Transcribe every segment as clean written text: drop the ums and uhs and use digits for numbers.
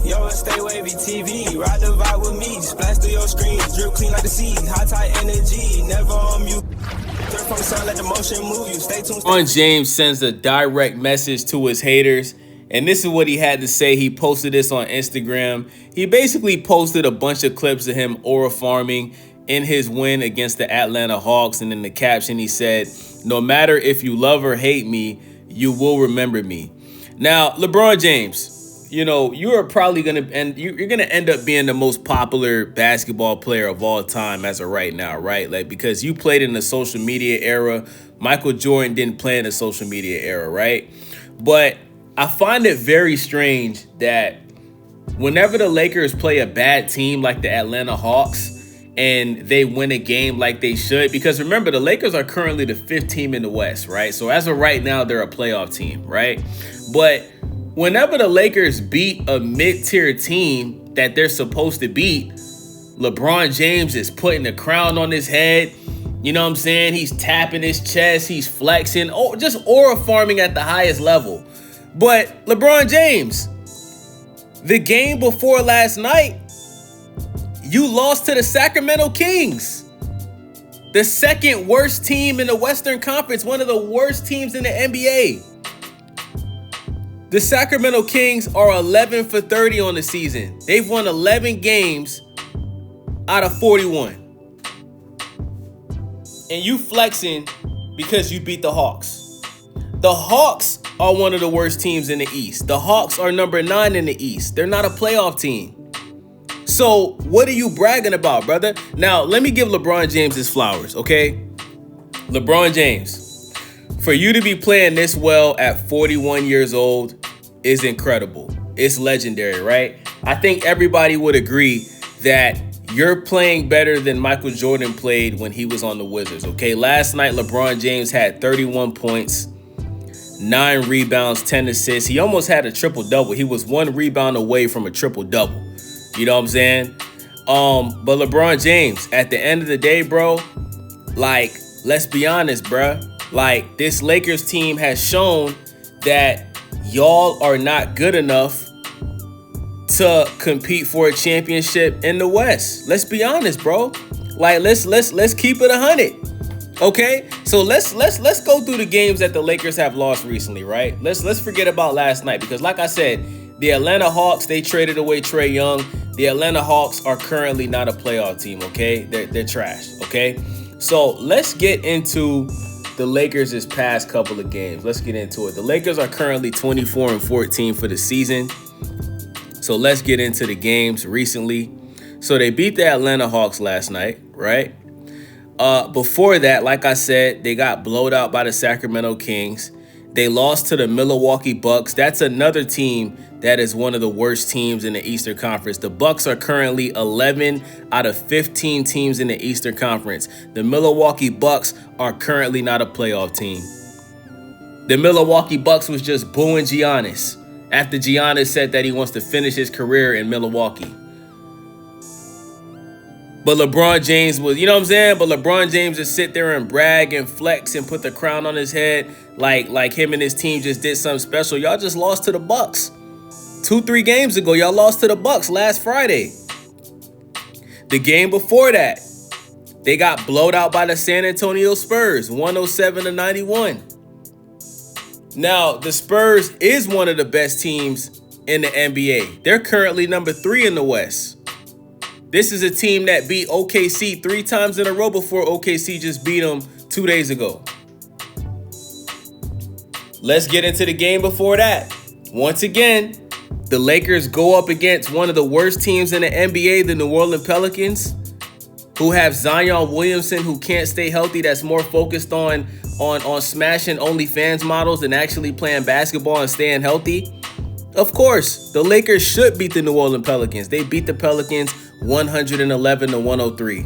Yo, stay wavy TV, ride the vibe with me, splash through your screen, drip clean like the sea, high tide energy, never on mute. Turn from the sun, let the motion move you. Stay tuned. LeBronjames sends a direct message to his haters, and this is what he had to say. He posted this on Instagram. He basically posted a bunch of clips of him aura farming in his win against the Atlanta Hawks, and in the caption he said, "No matter if you love or hate me, you will remember me." Now, LeBron James, you know, you are probably going to, and you're going to end up being the most popular basketball player of all time as of right now, right? Like, because you played in the social media era. Michael Jordan didn't play in the social media era, right? But I find it very strange that whenever the Lakers play a bad team like the Atlanta Hawks and they win a game like they should, because remember, the Lakers are currently the 5th team in the West, right? So as of right now, they're a playoff team, right? But whenever the Lakers beat a mid-tier team that they're supposed to beat, LeBron James is putting the crown on his head. You know what I'm saying? He's tapping his chest. He's flexing. Oh, just aura farming at the highest level. But LeBron James, the game before last night, you lost to the Sacramento Kings, the 2nd worst team in the Western Conference, one of the worst teams in the NBA. The Sacramento Kings are 11 for 30 on the season. They've won 11 games out of 41. And you flexing because you beat the Hawks. The Hawks are one of the worst teams in the East. The Hawks are number 9 in the East. They're not a playoff team. So what are you bragging about, brother? Now, let me give LeBron James his flowers, okay? LeBron James, for you to be playing this well at 41 years old is incredible. It's legendary, right? I think everybody would agree that you're playing better than Michael Jordan played when he was on the Wizards, okay? Last night, LeBron James had 31 points, 9 rebounds, 10 assists. He almost had a triple-double. He was 1 rebound away from a triple-double. You know what I'm saying? But LeBron James, at the end of the day, bro, like, let's be honest, bruh. Like, this Lakers team has shown that y'all are not good enough to compete for a championship in the West. Let's be honest, bro. Like, let's keep it 100. Okay? So let's go through the games that the Lakers have lost recently, right? Let's forget about last night, because like I said, the Atlanta Hawks, they traded away Trae Young. The Atlanta Hawks are currently not a playoff team, okay? They're trash, okay? So let's get into the Lakers this past couple of games. Let's get into it. The Lakers are currently 24-14 for the season. So let's get into the games recently. So they beat the Atlanta Hawks last night, right? Before that, like I said, they got blowed out by the Sacramento Kings. They lost to the Milwaukee Bucks. That's another team that is one of the worst teams in the Eastern Conference. The Bucks are currently 11 out of 15 teams in the Eastern Conference. The Milwaukee Bucks are currently not a playoff team. The Milwaukee Bucks was just booing Giannis after Giannis said that he wants to finish his career in Milwaukee. But LeBron James was, you know what I'm saying? But LeBron James just sit there and brag and flex and put the crown on his head like him and his team just did something special. Y'all just lost to the Bucks. 2-3 games ago, y'all lost to the Bucks last Friday. The game before that, they got blowed out by the San Antonio Spurs, 107-91. Now, the Spurs is one of the best teams in the NBA. They're currently number 3 in the West. This is a team that beat OKC 3 times in a row before OKC just beat them 2 days ago. Let's get into the game before that. Once again, the Lakers go up against one of the worst teams in the NBA, the New Orleans Pelicans, who have Zion Williamson, who can't stay healthy, that's more focused on smashing OnlyFans models than actually playing basketball and staying healthy. Of course, the Lakers should beat the New Orleans Pelicans. They beat the Pelicans 111-103.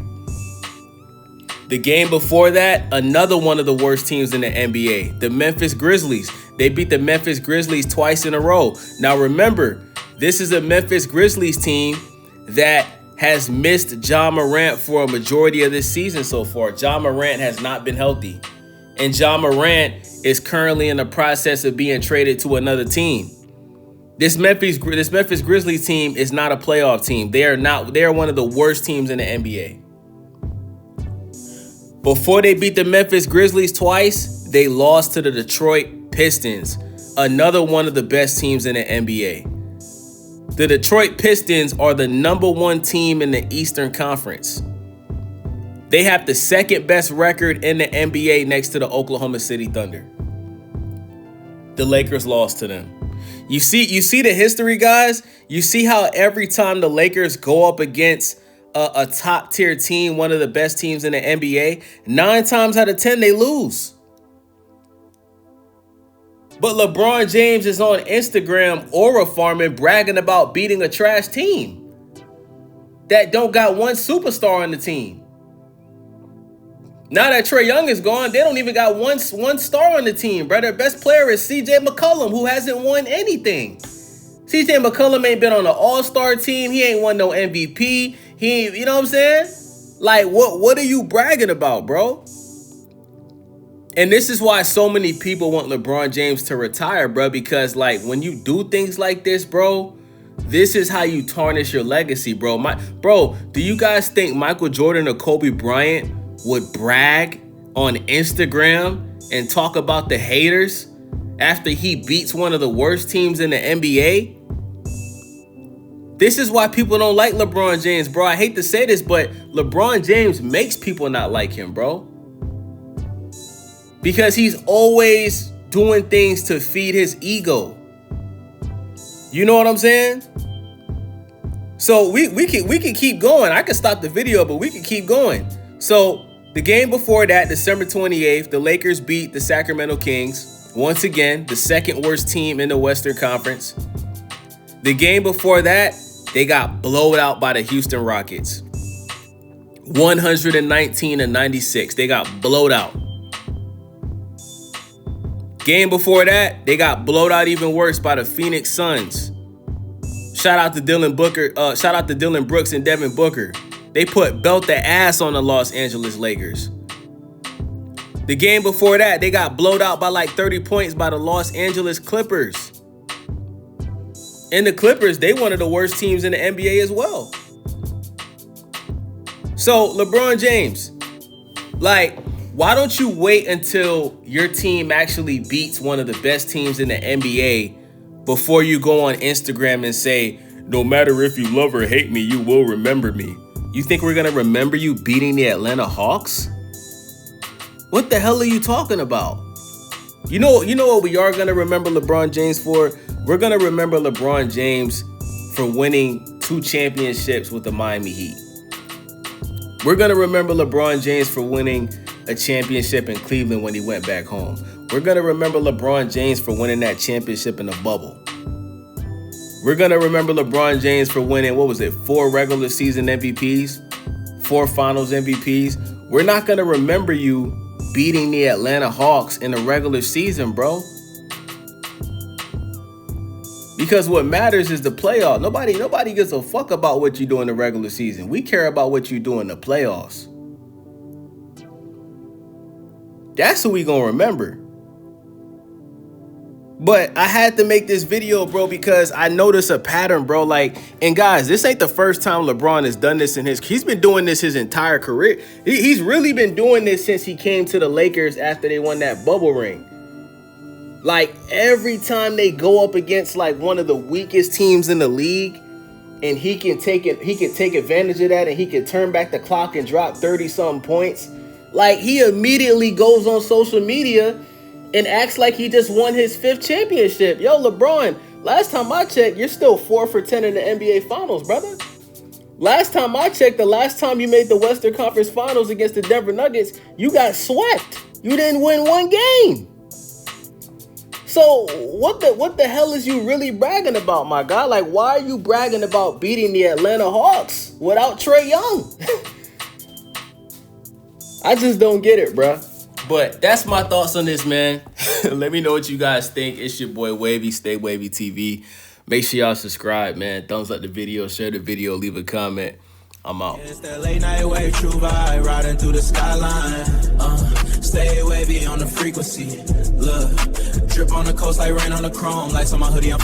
The game before that, another one of the worst teams in the NBA, the Memphis Grizzlies. They beat the Memphis Grizzlies twice in a row. Now remember, this is a Memphis Grizzlies team that has missed Ja Morant for a majority of this season so far. Ja Morant has not been healthy. And Ja Morant is currently in the process of being traded to another team. This Memphis Grizzlies team is not a playoff team. They are one of the worst teams in the NBA. Before they beat the Memphis Grizzlies twice, they lost to the Detroit Pistons, another one of the best teams in the NBA. The Detroit Pistons are the #1 team in the Eastern Conference. They have the second best record in the NBA next to the Oklahoma City Thunder. The Lakers lost to them. You see the history, guys? You see how every time the Lakers go up against a top tier team, one of the best teams in the NBA, 9 times out of 10 they lose. But LeBron James is on Instagram aura farming, bragging about beating a trash team that don't got one superstar on the team. Now that Trae Young is gone, they don't even got one star on the team, bro. Their best player is CJ McCollum, who hasn't won anything. CJ McCollum ain't been on an all-star team. He ain't won no MVP. He ain't, you know what I'm saying? Like, what are you bragging about, bro? And this is why so many people want LeBron James to retire, bro, because, like, when you do things like this, bro, this is how you tarnish your legacy, bro. Bro, do you guys think Michael Jordan or Kobe Bryant would brag on Instagram and talk about the haters after he beats one of the worst teams in the NBA? This is why people don't like LeBron James, bro. I hate to say this, but LeBron James makes people not like him, bro. Because he's always doing things to feed his ego. You know what I'm saying? So we can keep going. I can stop the video, but we can keep going. So the game before that, December 28th, the Lakers beat the Sacramento Kings. Once again, the second worst team in the Western Conference. The game before that, they got blown out by the Houston Rockets. 119-96. They got blown out. Game before that, they got blowed out even worse by the Phoenix Suns. Shout out to Dylan Brooks and Devin Booker. They belt the ass on the Los Angeles Lakers. The game before that, they got blowed out by like 30 points by the Los Angeles Clippers. And the Clippers, they one of the worst teams in the NBA as well. So, LeBron James, like, why don't you wait until your team actually beats one of the best teams in the NBA before you go on Instagram and say, no matter if you love or hate me, you will remember me? You think we're going to remember you beating the Atlanta Hawks? What the hell are you talking about? You know what we are going to remember LeBron James for? We're going to remember LeBron James for winning 2 championships with the Miami Heat. We're going to remember LeBron James for winning a championship in Cleveland when he went back home. We're going to remember LeBron James for winning that championship in the bubble. We're going to remember LeBron James for winning, 4 regular season MVPs, 4 finals MVPs. We're not going to remember you beating the Atlanta Hawks in the regular season, bro. Because what matters is the playoff. Nobody gives a fuck about what you do in the regular season. We care about what you do in the playoffs. That's who we gonna remember. But I had to make this video, bro, because I noticed a pattern, bro. Like, and guys, this ain't the first time LeBron has done this he's been doing this his entire career. He's really been doing this since he came to the Lakers after they won that bubble ring. Like, every time they go up against like one of the weakest teams in the league, and he can take advantage of that, and he can turn back the clock and drop 30-something points. Like, he immediately goes on social media and acts like he just won his 5th championship. Yo, LeBron, last time I checked, you're still 4 for 10 in the NBA Finals, brother. Last time I checked, the last time you made the Western Conference Finals against the Denver Nuggets, you got swept. You didn't win 1 game. So what the hell is you really bragging about, my guy? Like, why are you bragging about beating the Atlanta Hawks without Trae Young? I just don't get it, bruh. But that's my thoughts on this, man. Let me know what you guys think. It's your boy Wavy, Stay Wavy TV. Make sure y'all subscribe, man. Thumbs up the video, share the video, leave a comment. I'm out. It's that late night wave, true vibe, riding through the skyline. Stay wavy on the frequency. Look, drip on the coast like rain on the chrome, lights on my hoodie. I'm